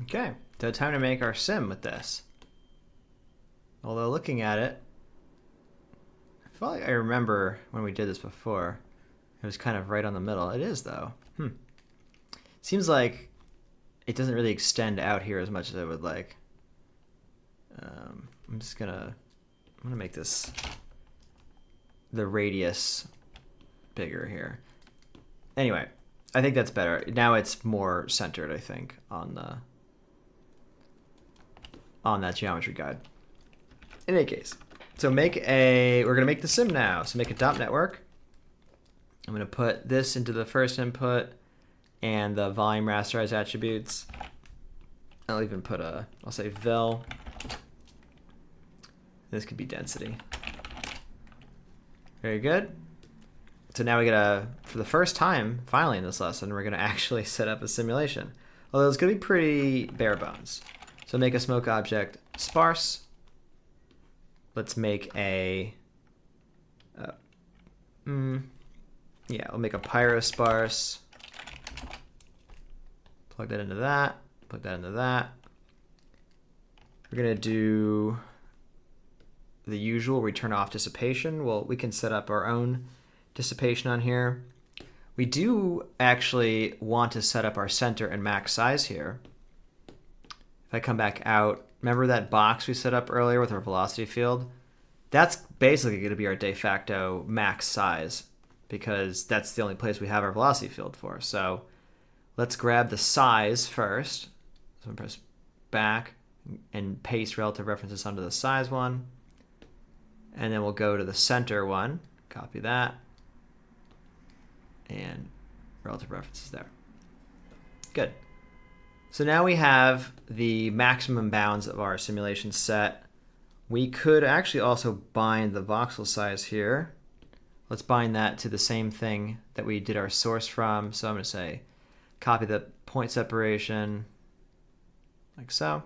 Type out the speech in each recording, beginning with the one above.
Okay, so time to make our sim with this. Although looking at it, I feel like I remember when we did this before. It was kind of right on the middle. It is though. Seems like it doesn't really extend out here as much as I would like. I'm gonna make this the radius bigger here. Anyway, I think that's better. Now it's more centered, I think, on that geometry guide. In any case, so we're gonna make the sim now. So make a dot network. I'm gonna put this into the first input and the volume rasterize attributes. I'll even put I'll say vel. This could be density. Very good. So now we gotta, for the first time, finally in this lesson, we're gonna actually set up a simulation. Although it's gonna be pretty bare bones. So make a smoke object sparse. Let's make a, we'll make a pyro sparse. Plug that into that, plug that into that. We're gonna do the usual, we turn off dissipation. Well, we can set up our own dissipation on here. We do actually want to set up our center and max size here. If I come back out, remember that box we set up earlier with our velocity field? That's basically going to be our de facto max size because that's the only place we have our velocity field for. So let's grab the size first. So I'm going to press back and paste relative references onto the size one. And then we'll go to the center one, copy that, and relative references there. Good. So now we have the maximum bounds of our simulation set. We could actually also bind the voxel size here. Let's bind that to the same thing that we did our source from. So I'm going to say copy the point separation like so.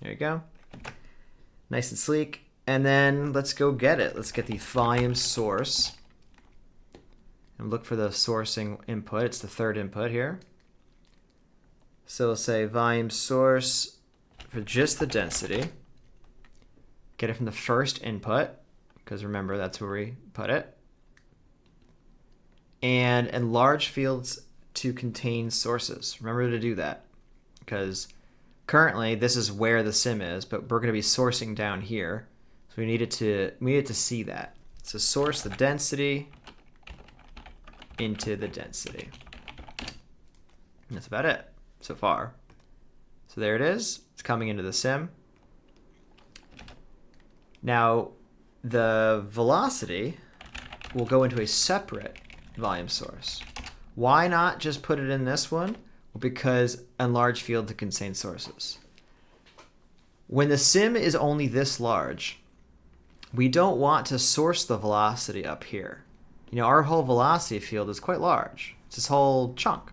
There you go. Nice and sleek. And then let's go get it. Let's get the volume source and look for the sourcing input. It's the third input here. So we'll say volume source for just the density. Get it from the first input, because remember that's where we put it. And enlarge fields to contain sources. Remember to do that, because currently this is where the sim is, but we're going to be sourcing down here. So we needed to see that. So source the density into the density. And that's about it so far. So there it is. It's coming into the sim. Now the velocity will go into a separate volume source. Why not just put it in this one? Well, because enlarge field to contain sources. When the sim is only this large, we don't want to source the velocity up here. You know, our whole velocity field is quite large. It's this whole chunk.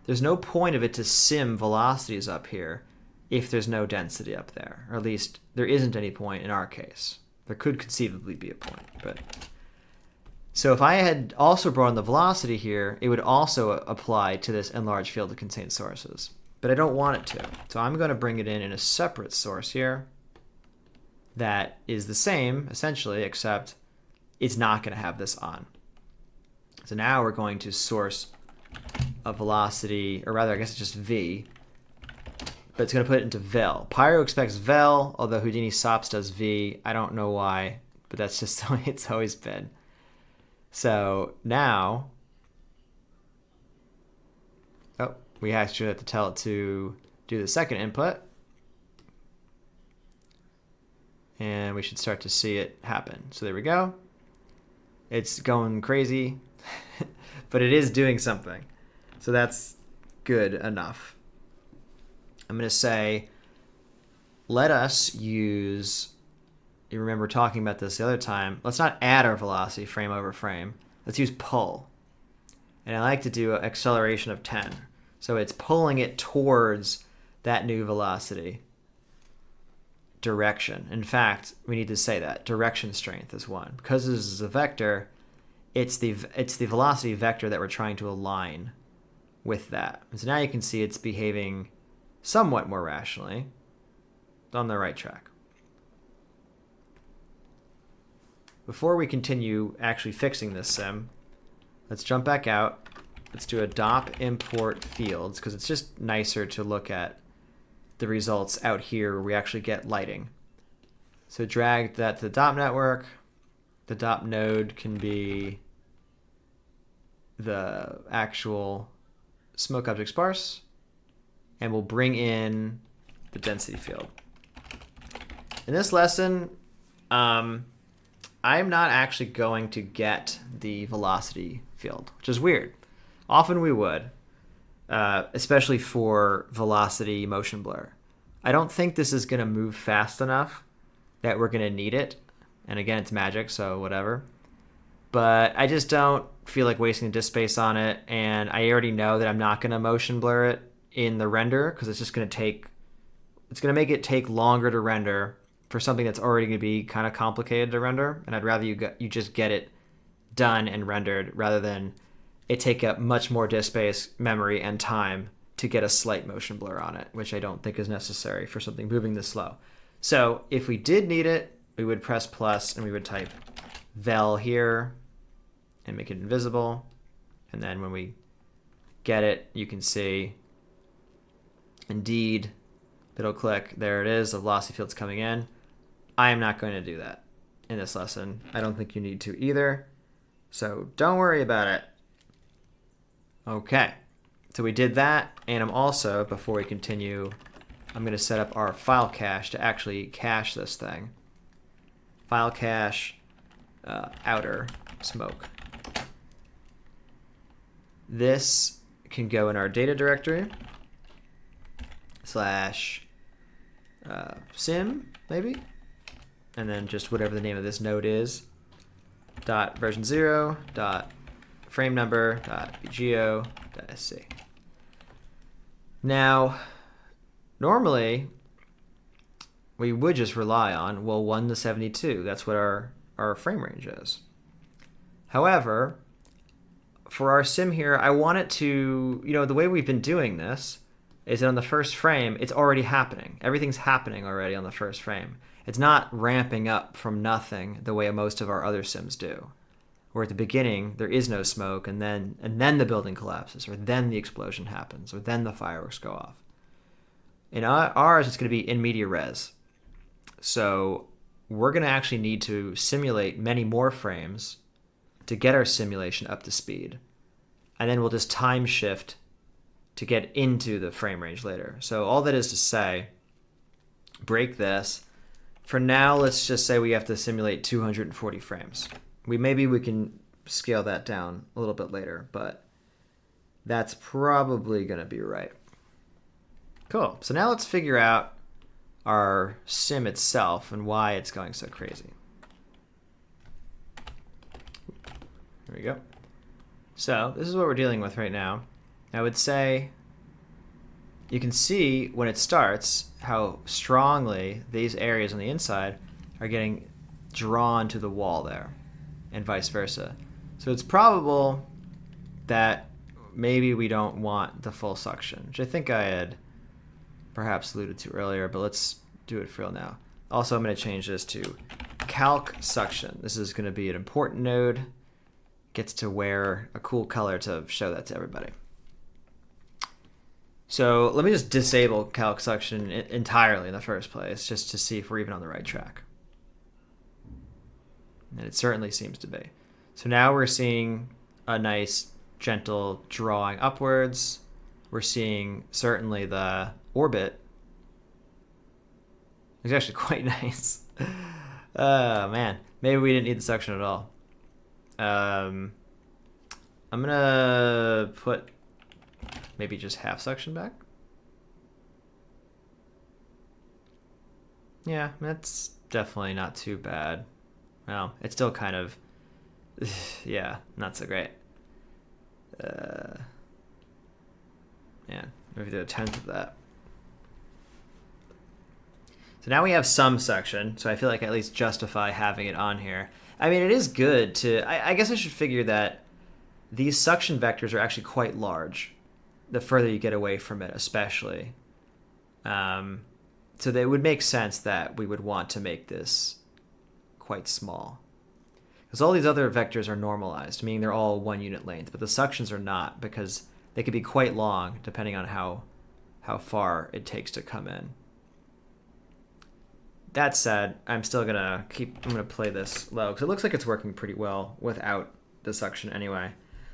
There's no point of it to sim velocities up here if there's no density up there. Or at least there isn't any point in our case. There could conceivably be a point, but... So if I had also brought in the velocity here, it would also apply to this enlarge field to contain sources. But I don't want it to. So I'm going to bring it in a separate source here that is the same, essentially, except it's not going to have this on. So now we're going to source a velocity, or rather, I guess it's just V, but it's going to put it into vel. Pyro expects vel, although Houdini Sops does V. I don't know why, but that's just the way it's always been. So now, we actually have to tell it to do the second input. And we should start to see it happen. So there we go. It's going crazy, but it is doing something. So that's good enough. I'm going to say, let us use, you remember talking about this the other time, let's not add our velocity frame over frame. Let's use pull. And I like to do an acceleration of 10. So it's pulling it towards that new velocity. Direction. In fact, we need to say that direction strength is 1 because this is a vector. It's the velocity vector that we're trying to align with that. And so now you can see it's behaving somewhat more rationally, on the right track. Before we continue actually fixing this sim, let's jump back out. Let's do a dop import fields, because it's just nicer to look at the results out here where we actually get lighting. So drag that to the dop network. The dop node can be the actual smoke object sparse, and we'll bring in the density field. In this lesson, I'm not actually going to get the velocity field, which is weird. Often we would, especially for velocity motion blur. I don't think this is going to move fast enough that we're going to need it. And again, it's magic, so whatever. But I just don't feel like wasting disk space on it, and I already know that I'm not going to motion blur it in the render because it's just going to make it take longer to render for something that's already going to be kind of complicated to render, and I'd rather you just get it done and rendered rather than it take up much more disk space, memory, and time to get a slight motion blur on it, which I don't think is necessary for something moving this slow. So if we did need it, we would press plus and we would type vel here and make it invisible. And then when we get it, you can see, indeed, it'll click. There it is. The velocity field's coming in. I am not going to do that in this lesson. I don't think you need to either. So don't worry about it. Okay. So we did that. And I'm also, before we continue, I'm going to set up our file cache to actually cache this thing. File cache outer smoke. This can go in our data directory slash sim, maybe, and then just whatever the name of this node is, dot version 0 dot frame number dot bgo dot sc. Now, normally we would just rely on, well, 1 to 72. That's what our frame range is. However, for our sim here, I want it to, the way we've been doing this is that on the first frame, it's already happening. Everything's happening already on the first frame. It's not ramping up from nothing the way most of our other sims do, where at the beginning there is no smoke, and then the building collapses, or then the explosion happens, or then the fireworks go off. In ours, it's going to be in media res. So we're going to actually need to simulate many more frames to get our simulation up to speed. And then we'll just time shift to get into the frame range later. So all that is to say, break this. For now, let's just say we have to simulate 240 frames. Maybe we can scale that down a little bit later, but that's probably going to be right. Cool. So now let's figure out our sim itself and why it's going so crazy. There we go. So this is what we're dealing with right now. I would say you can see when it starts how strongly these areas on the inside are getting drawn to the wall there, and vice versa. So it's probable that maybe we don't want the full suction, which I think I had perhaps alluded to earlier, but let's do it for real now. Also, I'm going to change this to calc suction. This is going to be an important node. Gets to wear a cool color to show that to everybody. So let me just disable calc suction entirely in the first place, just to see if we're even on the right track. And it certainly seems to be. So now we're seeing a nice gentle drawing upwards. We're seeing certainly the orbit. It's actually quite nice. Oh man, maybe we didn't need the suction at all. I'm gonna put maybe just half suction back. Yeah, that's definitely not too bad. Well, it's still kind of, yeah, not so great. Man, maybe do a tenth of that. So now we have some suction, so I feel like I at least justify having it on here. I mean, it is good to, I guess I should figure that these suction vectors are actually quite large, the further you get away from it especially. So that it would make sense that we would want to make this quite small. Because all these other vectors are normalized, meaning they're all 1 unit length, but the suctions are not, because they could be quite long depending on how far it takes to come in. That said, I'm gonna play this low because it looks like it's working pretty well without the suction anyway.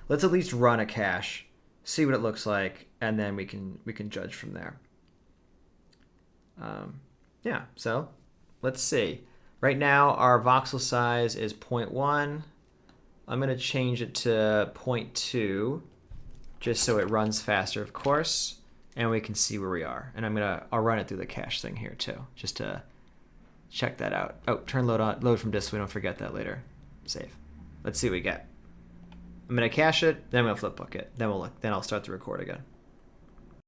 Let's at least run a cache, see what it looks like, and then we can judge from there. Yeah, so let's see. Right now our voxel size is 0.1. I'm gonna change it to 0.2 just so it runs faster, of course, and we can see where we are. And I'll run it through the cache thing here too, just to check that out. Oh, turn load from disk so we don't forget that later. Save. Let's see what we get. I'm gonna cache it, then I'm gonna flipbook it. Then I'll start the record again.